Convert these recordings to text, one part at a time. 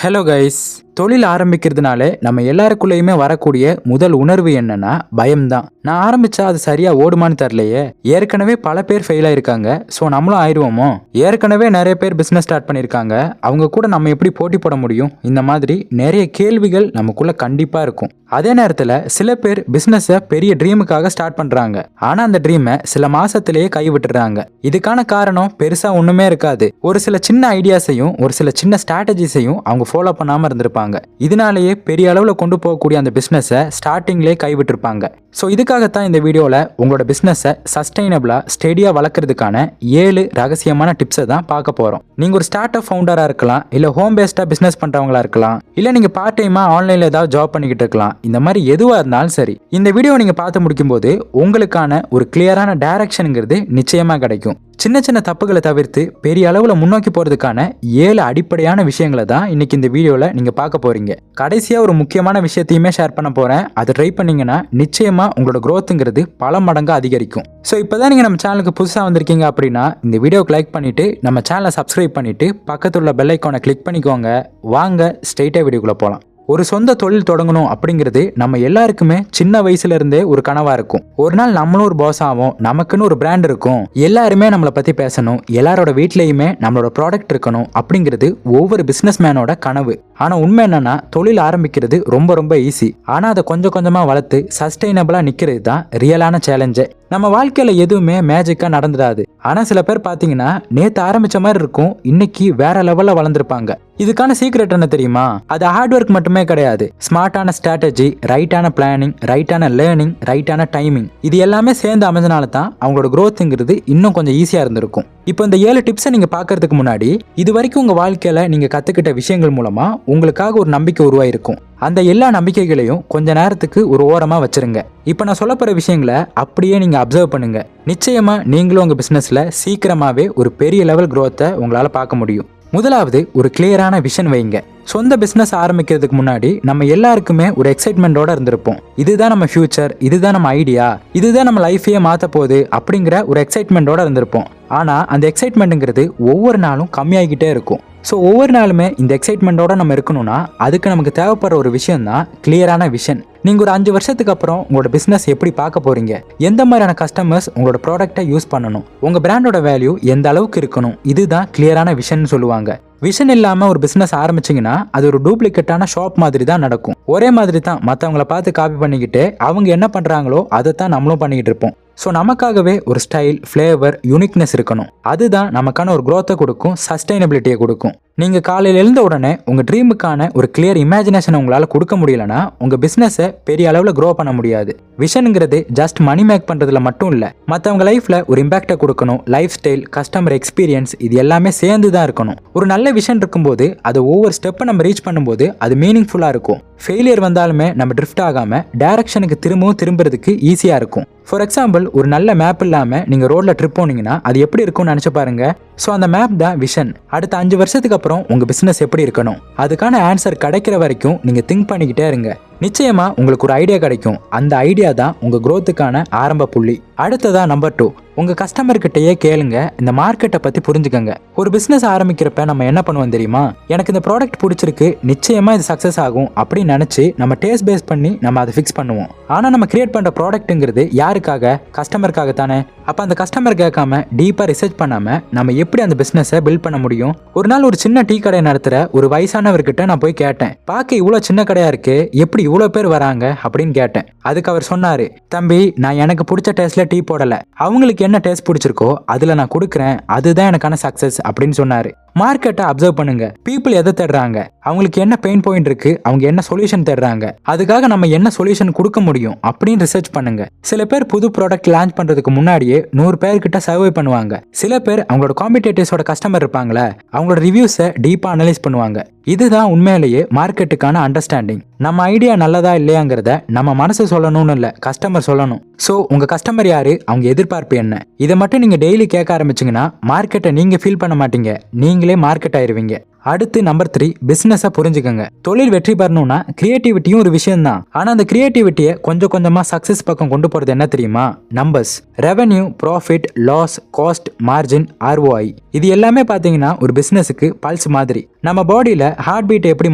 Hello guys, தொழில் ஆரம்பிக்கிறதுனாலே நம்ம எல்லாருக்குள்ளேயுமே வரக்கூடிய முதல் உணர்வு என்னன்னா பயம்தான். நான் ஆரம்பிச்சா அது சரியா ஓடுமான்னு தெரியலையே, ஏற்கனவே பல பேர் ஃபெயில் ஆயிருக்காங்க, ஸோ நம்மளும் ஆயிடுவோமோ, ஏற்கனவே நிறைய பேர் பிஸ்னஸ் ஸ்டார்ட் பண்ணியிருக்காங்க, அவங்க கூட நம்ம எப்படி போட்டி போட முடியும், இந்த மாதிரி நிறைய கேள்விகள் நமக்குள்ள கண்டிப்பா இருக்கும். அதே நேரத்தில் சில பேர் பிஸ்னஸை பெரிய ட்ரீமுக்காக ஸ்டார்ட் பண்றாங்க, ஆனா அந்த ட்ரீமை சில மாசத்திலேயே கைவிட்டுறாங்க. இதுக்கான காரணம் பெருசா ஒண்ணுமே இருக்காது, ஒரு சில சின்ன ஐடியாஸையும் ஒரு சில சின்ன ஸ்ட்ராட்டஜிஸையும் அவங்க ஃபாலோ பண்ணாம இருந்திருப்பாங்க. இதனாலேயே பெரிய அளவுல கொண்டு போகக்கூடிய அந்த பிசினஸை ஸ்டார்டிங்லேயே கைவிட்டிருப்பாங்க. ஸோ இதுக்காகத்தான் இந்த வீடியோவில் உங்களோட பிஸ்னஸை சஸ்டைனபிளா ஸ்டெடியா வளர்க்கறதுக்கான 7 ரகசியமான டிப்ஸை தான் பார்க்க போறோம். நீங்க ஒரு ஸ்டார்ட் அப் ஃபவுண்டரா இருக்கலாம், இல்ல ஹோம் பேஸ்டா பிசினஸ் பண்றவங்களா இருக்கலாம், இல்ல நீங்க பார்ட் டைமா ஆன்லைன்ல ஏதாவது ஜாப் பண்ணிக்கிட்டு இருக்கலாம். இந்த மாதிரி எதுவா இருந்தாலும் சரி, இந்த வீடியோ நீங்க பார்த்து முடிக்கும் போது உங்களுக்கான ஒரு கிளியரான டைரக்ஷனுங்கிறது நிச்சயமா கிடைக்கும். சின்ன சின்ன தப்புகளை தவிர்த்து பெரிய அளவுல முன்னோக்கி போறதுக்கான 7 அடிப்படையான விஷயங்களை தான் இன்னைக்கு இந்த வீடியோல நீங்க பார்க்க போறீங்க. கடைசியா ஒரு முக்கியமான விஷயத்தையுமே ஷேர் பண்ண போறேன். அதை ட்ரை பண்ணீங்கன்னா நிச்சயமா உங்களோட growthங்கிறது பல மடங்கு அதிகரிக்கும். ஸோ இப்போதான் நீங்க நம்ம சேனலுக்கு புதுசா வந்திருக்கீங்க அப்படின்னா இந்த வீடியோக்கு லைக் பண்ணிட்டு நம்ம சேனலை சப்ஸ்கிரைப் பண்ணிட்டு பக்கத்துல உள்ள பெல் ஐக்கானை கிளிக் பண்ணிக்கோங்க. வாங்க ஸ்ட்ரெயிட்டா வீடியோக்குள்ள போலாம். ஒரு சொந்த தொழில் தொடங்கணும் அப்படிங்கிறது நம்ம எல்லாருக்குமே சின்ன வயசுல இருந்தே ஒரு கனவா இருக்கும். ஒரு நாள் நம்மளும் ஒரு பாஸ் ஆகும், நமக்குன்னு ஒரு பிராண்ட் இருக்கும், எல்லாருமே நம்மளை பத்தி பேசணும், எல்லாரோட வீட்லயுமே நம்மளோட ப்ராடக்ட் இருக்கணும் அப்படிங்கிறது ஒவ்வொரு பிசினஸ் மேனோட கனவு. ஆனா உண்மை என்னன்னா தொழில் ஆரம்பிக்கிறது ரொம்ப ரொம்ப ஈஸி, ஆனா அதை கொஞ்சம் கொஞ்சமா வளர்த்து சஸ்டைனபிளா நிக்கிறது தான் ரியலான சேலஞ்சு. நம்ம வாழ்க்கையில எதுவுமே மேஜிக்கா நடந்துடாது. ஆனா சில பேர் பாத்தீங்கன்னா நேத்து ஆரம்பிச்ச மாதிரி இருக்கும், இன்னைக்கு வேற லெவல்ல வளர்ந்துருப்பாங்க. இதுக்கான சீக்ரெட் என்ன தெரியுமா? அது ஹார்ட் ஒர்க் மட்டுமே கிடையாது, ஸ்மார்ட்டான ஸ்ட்ராட்டஜி, ரைட்டான பிளானிங், ரைட்டான லேர்னிங், ரைட்டான டைமிங், இது எல்லாமே சேர்ந்து அமைஞ்சனால தான் அவங்களோட growthங்கிறது இன்னும் கொஞ்சம் ஈஸியா இருந்திருக்கும். இப்போ இந்த 7 டிப்ஸை நீங்க பாக்குறதுக்கு முன்னாடி இது வரைக்கும் உங்க வாழ்க்கையில நீங்க கத்துக்கிட்ட விஷயங்கள் மூலமா உங்களுக்காக ஒரு நம்பிக்கை உருவாயிருக்கும். அந்த எல்லா நம்பிக்கைகளையும் கொஞ்ச நேரத்துக்கு ஒரு ஓரமா வச்சிருங்க. இப்போ நான் சொல்ல போற விஷயங்களை அப்படியே நீங்க அப்சர்வ் பண்ணுங்க. நிச்சயமா நீங்களும் உங்க பிசினஸ்ல சீக்கிரமாவே ஒரு பெரிய லெவல் growth-ஐ உங்களால பார்க்க முடியும். முதலாவது, ஒரு கிளியரான விஷன் வைங்க. சொந்த பிசினஸ் ஆரம்பிக்கிறதுக்கு முன்னாடி நம்ம எல்லாருக்குமே ஒரு எக்ஸைட்மெண்டோட இருந்திருப்போம். இதுதான் நம்ம ஃபியூச்சர், இதுதான் நம்ம ஐடியா, இதுதான் நம்ம லைஃபையே மாற்ற போகுது அப்படிங்கிற ஒரு எக்ஸைட்மெண்டோட இருந்திருப்போம். ஆனா அந்த எக்ஸைட்மெண்ட்டுங்கிறது ஒவ்வொரு நாளும் கம்மியாகிட்டே இருக்கும். ஸோ ஒவ்வொரு நாளுமே இந்த எக்ஸைட்மெண்ட்டோட நம்ம இருக்கணும்னா அதுக்கு நமக்கு தேவைப்படுற ஒரு விஷயம் தான் கிளியரான விஷன். நீங்க ஒரு 5 வருஷத்துக்கு அப்புறம் உங்களோட பிசினஸ் எப்படி பார்க்க போறீங்க, எந்த மாதிரியான கஸ்டமர்ஸ் உங்களோட ப்ராடக்ட்டை யூஸ் பண்ணணும், உங்க பிராண்டோட வேல்யூ எந்த அளவுக்கு இருக்கணும், இதுதான் கிளியரான விஷன் சொல்லுவாங்க. விஷன் இல்லாம ஒரு பிசினஸ் ஆரம்பிச்சீங்கன்னா அது ஒரு டூப்ளிகேட்டான ஷாப் மாதிரி தான் நடக்கும். ஒரே மாதிரி தான் மற்றவங்களை பார்த்து காப்பி பண்ணிக்கிட்டு அவங்க என்ன பண்றாங்களோ அதை தான் நம்மளும் பண்ணிக்கிட்டு இருப்போம். ஸோ நமக்காகவே ஒரு ஸ்டைல், ஃப்ளேவர், யூனிக்னஸ் இருக்கணும். அதுதான் நமக்கான ஒரு growth-ஐ கொடுக்கும், சஸ்டைனபிலிட்டியை கொடுக்கும். நீங்க காலையில எழுந்த உடனே உங்க ட்ரீமுக்கான ஒரு கிளியர் இமேஜினேஷன் உங்களால கொடுக்க முடியலன்னா உங்க பிசினஸை பெரிய அளவுல க்ரோ பண்ண முடியாது. விஷனுங்கிறது ஜஸ்ட் மணி மேக் பண்றதுல மட்டும் இல்ல, மற்றவங்க லைஃப்ல ஒரு இம்பாக்டை கொடுக்கணும். லைஃப் ஸ்டைல், கஸ்டமர் எக்ஸ்பீரியன்ஸ், இது எல்லாமே சேர்ந்து தான் இருக்கணும். ஒரு நல்ல விஷன் இருக்கும்போது அது ஒவ்வொரு ஸ்டெப்பை நம்ம ரீச் பண்ணும்போது அது மீனிங்ஃபுல்லா இருக்கும். ஃபெயிலியர் வந்தாலுமே நம்ம ட்ரிஃப்ட் ஆகாம டைரக்ஷனுக்கு திரும்புறதுக்கு ஈஸியா இருக்கும். ஃபார் எக்ஸாம்பிள், ஒரு நல்ல மேப் இல்லாம நீங்க ரோட்ல ட்ரிப் போனீங்கன்னா அது எப்படி இருக்கும்னு நினைச்சு பாருங்க. ஸோ அந்த மேப் தான் விஷன். அடுத்த 5 வருஷத்துக்கு அப்புறம் உங்க பிசினஸ் எப்படி இருக்கணும், அதுக்கான ஆன்சர் கிடைக்கிற வரைக்கும் நீங்க திங்க் பண்ணிக்கிட்டே இருங்க. நிச்சயமா உங்களுக்கு ஒரு ஐடியா கிடைக்கும். அந்த ஐடியா தான் உங்க growth-க்கான ஆரம்ப புள்ளி. அடுத்ததா நம்பர் 2, உங்க கஸ்டமர் கிட்டயே கேளுங்க, இந்த மார்க்கெட்டை பத்தி புரிஞ்சுக்கங்க. ஒரு பிசினஸ் ஆரம்பிக்கிறப்ப நம்ம என்ன பண்ணுவோம் தெரியுமா? எனக்கு இந்த ப்ராடக்ட் பிடிச்சிருக்கு, நிச்சயமா இது சக்சஸ் ஆகும் அப்படின்னு நினைச்சு நம்ம டேஸ்ட் பேஸ் பண்ணி நம்ம அதை ஃபிக்ஸ் பண்ணுவோம். ஆனா நம்ம கிரியேட் பண்ற ப்ராடக்ட்ங்கிறது யாருக்காக? கஸ்டமருக்காக தானே. அப்ப அந்த கஸ்டமர் கேட்காம டீப்பா ரிசர்ச் பண்ணாம நம்ம எப்படி அந்த பிசினஸை பில்ட் பண்ண முடியும்? ஒரு நாள் ஒரு சின்ன டீ கடை நடத்துற ஒரு வயசானவர்கிட்ட நான் போய் கேட்டேன், பார்க்க இவ்வளவு சின்ன கடையா இருக்கு, எப்படி இவ்வளவு பேர் வராங்க அப்படின்னு கேட்டேன். அதுக்கு அவர் சொன்னாரு, தம்பி, நான் எனக்கு பிடிச்ச டேஸ்ட்ல டீ போடல, அவங்களுக்கு என்ன டேஸ்ட் பிடிச்சிருக்கோ அதுல நான் கொடுக்குறேன், அதுதான் எனக்கான சக்சஸ் அப்படின்னு சொன்னாரு. மார்க்கெட்டை அப்சர்வ் பண்ணுங்க. பீப்புள் எதை தேடுறாங்க, அவங்களுக்கு என்ன பெயின் பாயிண்ட் இருக்கு, அவங்க என்ன சொல்யூஷன் தேடுறாங்க, அதுக்காக நம்ம என்ன சொல்யூஷன் கொடுக்க முடியும் அப்படின்னு ரிசர்ச் பண்ணுங்க. சில பேர் புது ப்ராடக்ட் லான்ச் பண்றதுக்கு முன்னாடியே 100 பேர்கிட்ட சர்வே பண்ணுவாங்க. சில பேர் அவங்களோட காம்படிட்டர்ஸோட கஸ்டமர் இருப்பாங்களே, அவங்களோட ரிவ்யூஸை டீப்பா அனலைஸ் பண்ணுவாங்க. இதுதான் உண்மையிலேயே மார்க்கெட்டுக்கான அண்டர்ஸ்டாண்டிங். நம்ம ஐடியா நல்லதா இல்லையாங்கிறத நம்ம மனசு சொல்லணும்னு இல்லை, கஸ்டமர் சொல்லணும். ஸோ உங்க கஸ்டமர் யாரு, அவங்க எதிர்பார்ப்பு என்ன, இதை மட்டும் நீங்க டெய்லி கேட்க ஆரம்பிச்சீங்கன்னா மார்க்கெட்டை நீங்க ஃபீல் பண்ண மாட்டீங்க, நீங்களே மார்க்கெட் ஆயிருவீங்க. அடுத்து நம்பர் 3, பிசினஸை புரிஞ்சுக்கங்க. தொழில் வெற்றி பெறணும்னா கிரியேட்டிவிட்டியும் ஒரு விஷயம் தான். ஆனா அந்த கிரியேட்டிவிட்டியை கொஞ்சம் கொஞ்சமா சக்சஸ் பக்கம் கொண்டு போறது என்ன தெரியுமா? Numbers, revenue, profit, loss, cost, margin, ROI. இது எல்லாமே பாத்தீங்கன்னா ஒரு பிசினஸுக்கு பல்ஸ் மாதிரி. நம்ம பாடியில ஹார்ட் பீட்டை எப்படி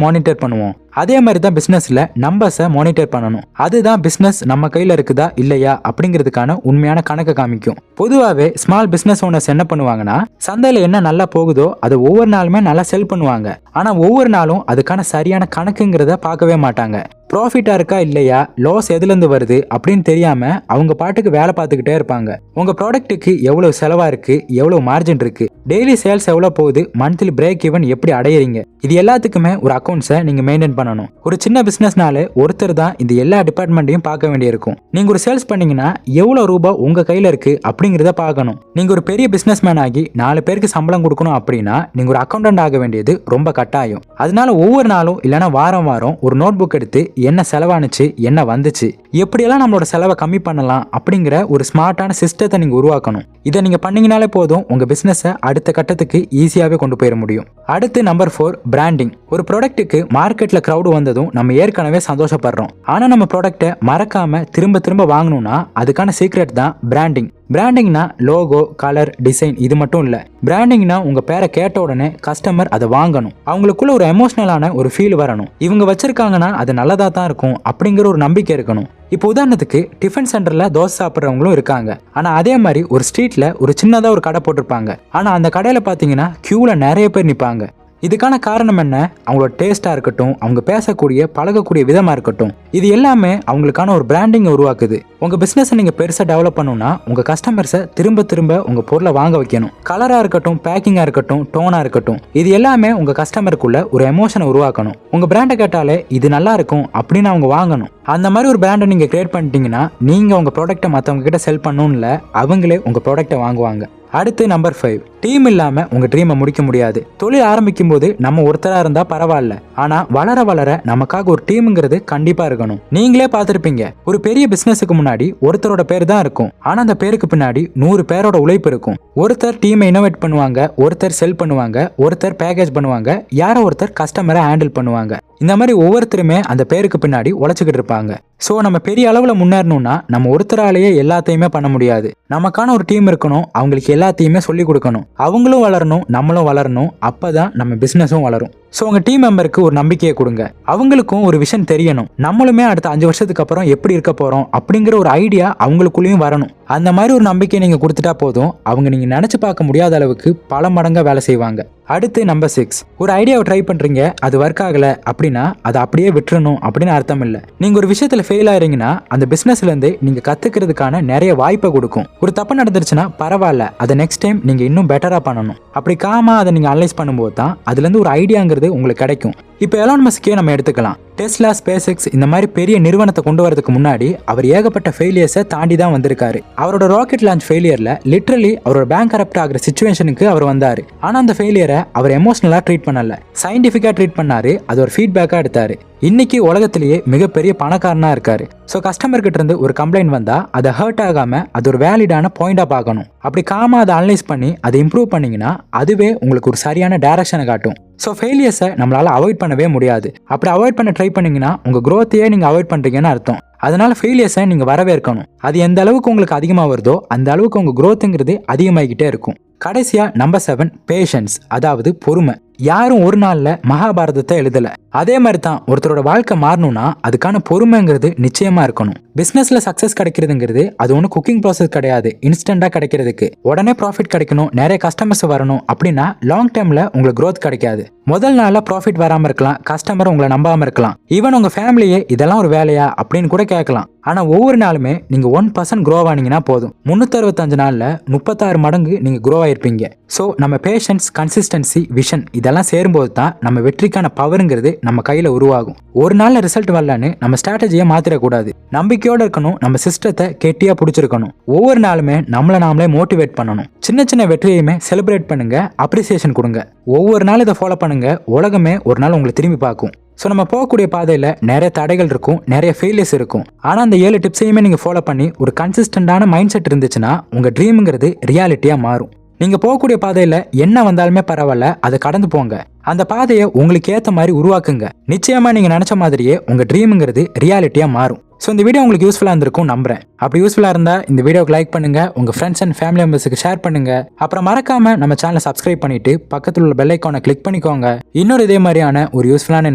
மானிட்டர் பண்ணுவோம், அதே மாதிரி தான் பிசினஸ்ல நம்பர்ஸை மானிட்டர் பண்ணணும். அதுதான் பிசினஸ் நம்ம கையில இருக்குதா இல்லையா அப்படிங்கிறதுக்கான உண்மையான கணக்கு காமிக்கும். பொதுவாகவே ஸ்மால் பிசினஸ் ஓனர்ஸ் என்ன பண்ணுவாங்கன்னா, சந்தையில என்ன நல்லா போகுதோ அதை ஒவ்வொரு நாளுமே நல்லா செல் பண்ணுவாங்க. ஆனா ஒவ்வொரு நாளும் அதுக்கான சரியான கணக்குங்கிறத பார்க்கவே மாட்டாங்க. ப்ராஃபிட்டா இருக்கா இல்லையா, லாஸ் எதுலேருந்து வருது அப்படின்னு தெரியாம அவங்க பாட்டுக்கு வேலை பார்த்துக்கிட்டே இருப்பாங்க. உங்க ப்ராடக்ட்டுக்கு எவ்வளவு செலவா இருக்கு, எவ்வளவு மார்ஜின் இருக்கு, டெய்லி சேல்ஸ் எவ்வளவு போகுது, மந்த்லி பிரேக் ஈவன் எப்படி அடையிறீங்க, இது எல்லாத்துக்குமே ஒரு அக்கௌண்ட்ஸை நீங்க மெயின்டைன் பண்ணணும். ஒரு சின்ன பிசினஸ்னாலே ஒருத்தர் தான் இந்த எல்லா டிபார்ட்மெண்ட்டையும் பார்க்க வேண்டியிருக்கும். நீங்க ஒரு சேல்ஸ் பண்ணீங்கன்னா எவ்வளவு ரூபாய் உங்க கையில இருக்கு அப்படிங்கிறத பார்க்கணும். நீங்க ஒரு பெரிய பிசினஸ் மேன் ஆகி 4 பேருக்கு சம்பளம் கொடுக்கணும் அப்படின்னா நீங்க ஒரு அக்கௌண்டன்ட் ஆக வேண்டியது ரொம்ப கட்டாயம். அதனால ஒவ்வொரு நாளும் இல்லைன்னா வாரம் வாரம் ஒரு நோட் புக் எடுத்து என்ன செலவானுச்சு, என்ன வந்துச்சு, எப்படியெல்லாம் நம்மளோட செலவை கம்மி பண்ணலாம் அப்படிங்கிற ஒரு ஸ்மார்ட்டான சிஸ்டத்தை நீங்க உருவாக்கணும். இதை நீங்க பண்ணீங்கனாலே போதும், உங்க பிசினஸை அடுத்த கட்டத்துக்கு ஈஸியாவே கொண்டு போயிட முடியும். அடுத்து நம்பர் 4, பிராண்டிங். ஒரு ப்ராடக்ட்டுக்கு மார்க்கெட்ல கிரௌட் வந்ததும் நம்ம ஏற்கனவே சந்தோஷப்படுறோம். ஆனா நம்ம ப்ராடக்ட்டை மறக்காம திரும்ப திரும்ப வாங்கணும்னா அதுக்கான சீக்ரெட் தான் பிராண்டிங். பிராண்டிங்னா லோகோ, கலர், டிசைன் இது மட்டும் இல்ல. பிராண்டிங்னா உங்க பேரை கேட்ட உடனே கஸ்டமர் அதை வாங்கணும். அவங்களுக்குள்ள ஒரு எமோஷனலான ஒரு ஃபீல் வரணும். இவங்க வச்சிருக்காங்கன்னா அது நல்லதா தான் இருக்கும் அப்படிங்கிற ஒரு நம்பிக்கை இருக்கணும். இப்போ உதாரணத்துக்கு டிஃபன் சென்டர்ல தோசை சாப்பிட்றவங்களும் இருக்காங்க. ஆனா அதே மாதிரி ஒரு ஸ்ட்ரீட்ல ஒரு சின்னதா ஒரு கடை போட்டிருப்பாங்க. ஆனா அந்த கடையில பாத்தீங்கன்னா கியூல நிறைய பேர் நிப்பாங்க. இதுக்கான காரணம் என்ன? அவங்களோட டேஸ்டா இருக்கட்டும், அவங்க பேசக்கூடிய பழகக்கூடிய விதமா இருக்கட்டும், இது எல்லாமே அவங்களுக்கான ஒரு பிராண்டிங் உருவாக்குது. உங்க பிசினஸை நீங்க பெருசா டெவலப் பண்ணணும்னா உங்க கஸ்டமர்ஸை திரும்ப திரும்ப உங்க பொருளை வாங்க வைக்கணும். கலரா இருக்கட்டும், பேக்கிங்கா இருக்கட்டும், டோனா இருக்கட்டும், இது எல்லாமே உங்க கஸ்டமருக்குள்ள ஒரு எமோஷனை உருவாக்கணும். உங்க பிராண்டை கேட்டாலே இது நல்லா இருக்கும் அப்படின்னு அவங்க வாங்கணும். அந்த மாதிரி ஒரு பிராண்டை நீங்க கிரியேட் பண்ணிட்டீங்கன்னா நீங்க உங்க ப்ராடக்ட்டை மற்றவங்க கிட்ட செல் பண்ணணும்ல, அவங்களே உங்க ப்ராடக்ட்டை வாங்குவாங்க. அடுத்து நம்பர் 5, டீம் இல்லாம உங்க ட்ரீமை முடிக்க முடியாது. தொழில் ஆரம்பிக்கும் போது நம்ம ஒருத்தரா இருந்தா பரவாயில்ல, ஆனா வளர வளர நமக்காக ஒரு டீம்ங்கிறது கண்டிப்பா இருக்கணும். நீங்களே பார்த்திருப்பீங்க, ஒரு பெரிய பிசினஸுக்கு முன்னாடி ஒருத்தரோட பேர் தான் இருக்கும், ஆனா அந்த பேருக்கு பின்னாடி 100 பேரோட உழைப்பு இருக்கும். ஒருத்தர் டீமை இனோவேட் பண்ணுவாங்க, ஒருத்தர் செல் பண்ணுவாங்க, ஒருத்தர் பேக்கேஜ் பண்ணுவாங்க, யாரோ ஒருத்தர் கஸ்டமரை ஹேண்டில் பண்ணுவாங்க. இந்த மாதிரி ஒவ்வொருத்தருமே அந்த பேருக்கு பின்னாடி உழைச்சிக்கிட்டு இருப்பாங்க. ஸோ நம்ம பெரிய அளவில் முன்னேறணும்னா நம்ம ஒருத்தராலேயே எல்லாத்தையுமே பண்ண முடியாது. நமக்கான ஒரு டீம் இருக்கணும், அவங்களுக்கு எல்லாத்தையுமே சொல்லி கொடுக்கணும், அவங்களும் வளரணும், நம்மளும் வளரணும். அப்பதான் நம்ம பிசினஸும் வளரும். ஸோ உங்க டீம் மெம்பருக்கு ஒரு நம்பிக்கையை கொடுங்க. அவங்களுக்கும் ஒரு விஷயம் தெரியணும், நம்மளுமே அடுத்த 5 வருஷத்துக்கு அப்புறம் எப்படி இருக்க போறோம் அப்படிங்கிற ஒரு ஐடியா அவங்களுக்குள்ளேயும் வரணும். அந்த மாதிரி ஒரு நம்பிக்கையை நீங்க கொடுத்துட்டா போதும், அவங்க நீங்க நினைச்சு பார்க்க முடியாத அளவுக்கு பல மடங்கா வேலை செய்வாங்க. அடுத்து நம்பர் 6, ஒரு ஐடியாவை ட்ரை பண்றீங்க, அது ஒர்க் ஆகல அப்படின்னா அதை அப்படியே விட்டுறணும் அப்படின்னு அர்த்தம் இல்லை. நீங்க ஒரு விஷயத்துல ஃபெயில் ஆறீங்கன்னா அந்த பிசினஸ்ல இருந்து நீங்க கத்துக்கிறதுக்கான நிறைய வாய்ப்பை கொடுக்கும். ஒரு தப்பு நடந்துருச்சுன்னா பரவாயில்ல, அதை நெக்ஸ்ட் டைம் நீங்க இன்னும் பெட்டரா பண்ணணும். அப்படி காமா அதை நீங்க அனலைஸ் பண்ணும்போது தான் அதுல இருந்து ஒரு ஐடியாங்கிறது உங்களுக்கு கிடைக்கும். இப்போ எலான் மஸ்கே நம்ம எடுத்துக்கலாம். டெஸ்லா, ஸ்பேஸ்எக்ஸ் இந்த மாதிரி பெரிய நிறுவனத்தை கொண்டு வரதுக்கு முன்னாடி அவர் ஏகப்பட்ட ஃபெயிலியர்ஸை தாண்டி தான் வந்திருக்காரு. அவரோட ராக்கெட் லான்ச் ஃபெயிலியர்ல லிட்டரலி அவரோட பேங்க் கரப்ட் ஆகிற சிச்சுவேஷனுக்கு அவர் வந்தாரு. ஆனா அந்த ஃபெயிலியரை அவர் எமோஷனலா ட்ரீட் பண்ணல, சயின்டிஃபிக்கா ட்ரீட் பண்ணாரு. அது ஒரு ஃபீட்பேக்கா எடுத்தாரு. இன்னைக்கு உலகத்திலேயே மிகப்பெரிய பணக்காரனா இருக்காரு. ஸோ கஸ்டமர் கிட்ட இருந்து ஒரு கம்ப்ளைண்ட் வந்தா அதை ஹர்ட் ஆகாம அது ஒரு வேலிடான பாயிண்டா பார்க்கணும். அப்படி காமா அதை அனலைஸ் பண்ணி அதை இம்ப்ரூவ் பண்ணீங்கன்னா அதுவே உங்களுக்கு ஒரு சரியான டைரக்ஷனை காட்டும். ஸோ ஃபெயிலியர்ஸை நம்மளால அவாய்ட் பண்ணவே முடியாது. அப்படி அவாய்ட் பண்ண ட்ரை பண்ணீங்கன்னா உங்க growth-ஐயே நீங்க அவாய்ட் பண்றீங்கன்னு அர்த்தம். அதனால ஃபெயிலியர்ஸை நீங்க வரவேற்கணும். அது எந்த அளவுக்கு உங்களுக்கு அதிகமாக வருதோ அந்த அளவுக்கு உங்க growth-ங்கிறது அதிகமாகிக்கிட்டே இருக்கும். கடைசியா நம்பர் 7, பேஷன்ஸ், அதாவது பொறுமை. யாரும் ஒரு நாள்ல மகாபாரதத்தை எழுதல. அதே மாதிரி தான் ஒருத்தரோட வாழ்க்கை மாறணும்னா அதுக்கான பொறுமைங்கிறது நிச்சயமா இருக்கணும். பிசினஸ்ல சக்சஸ் கிடைக்கிறதுங்கிறது அது ஒன்றும் குக்கிங் ப்ராசஸ் கிடையாது. இன்ஸ்டன்டா கிடைக்கிறதுக்கு உடனே ப்ராஃபிட் கிடைக்கணும், நிறைய கஸ்டமர்ஸ் வரணும் அப்படின்னா லாங் டேர்ம்ல உங்களுக்கு growth கிடைக்காது. முதல் நாள்ல ப்ராஃபிட் வராம இருக்கலாம், கஸ்டமர் உங்களை நம்பாம இருக்கலாம், ஈவன் உங்க ஃபேமிலியே இதெல்லாம் ஒரு வேலையா அப்படின்னு கூட கேட்கலாம். ஆனா ஒவ்வொரு நாளுமே நீங்க 1% grow ஆனீங்கன்னா போதும், 365 நாள்ல 36 மடங்கு நீங்க grow ஆயிருப்பீங்க. ஸோ நம்ம பேஷன்ஸ், கன்சிஸ்டன்சி, விஷன் இதெல்லாம் சேரும்போது தான் நம்ம வெற்றிக்கான பவருங்கிறது நம்ம கையில உருவாகும். ஒரு நாள்ல ரிசல்ட் வரலன்னு நம்ம ஸ்ட்ராட்டஜியை மாத்திரக்கூடாது. நம்பிக்கையோட இருக்கணும், நம்ம சிஸ்டத்தை கெட்டியா பிடிச்சிருக்கணும். ஒவ்வொரு நாளுமே நம்மளை நாமளே மோட்டிவேட் பண்ணணும். சின்ன சின்ன வெற்றியுமே செலிப்ரேட் பண்ணுங்க, அப்ரிசியேஷன் கொடுங்க. ஒவ்வொரு நாள் இதை ஃபாலோ பண்ணுங்க, உலகமே ஒரு நாள் உங்களை திரும்பி பார்க்கும். ஸோ நம்ம போகக்கூடிய பாதையில் நிறைய தடைகள் இருக்கும், நிறைய ஃபெயிலியர்ஸ் இருக்கும். ஆனால் அந்த 7 டிப்ஸையுமே நீங்கள் ஃபாலோ பண்ணி ஒரு கன்சிஸ்டண்டான மைண்ட் செட் இருந்துச்சுன்னா உங்கள் ட்ரீமுங்கிறது ரியாலிட்டியாக மாறும். நீங்க போகக்கூடிய பாதையில என்ன வந்தாலுமே பரவாயில்ல, அதை கடந்து போங்க. அந்த பாதையை உங்களுக்கு ஏத்த மாதிரி உருவாக்குங்க. நிச்சயமா நீங்க நினைச்ச மாதிரியே உங்க ட்ரீம்ங்கிறது ரியாலிட்டியா மாறும். ஸோ இந்த வீடியோ உங்களுக்கு யூஸ்ஃபுல்லாக இருந்திருக்கும் நம்புறேன். அப்படி யூஸ்ஃபுல்லாக இருந்தால் இந்த வீடியோக்கு லைக் பண்ணுங்க, உங்க ஃப்ரெண்ட்ஸ் அண்ட் ஃபேமிலி மெம்பர்ஸுக்கு ஷேர் பண்ணுங்க. அப்புறம் மறக்காம நம்ம சேனலை சப்ஸ்கிரைப் பண்ணிட்டு பக்கத்தில் உள்ள பெல் ஐக்கானை கிளிக் பண்ணிக்கோங்க. இன்னொரு இதே மாதிரியான ஒரு யூஸ்ஃபுல்லான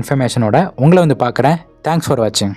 இன்ஃபர்மேஷனோட உங்களை வந்து பார்க்குறேன். தேங்க்ஸ் ஃபார் வாட்சிங்.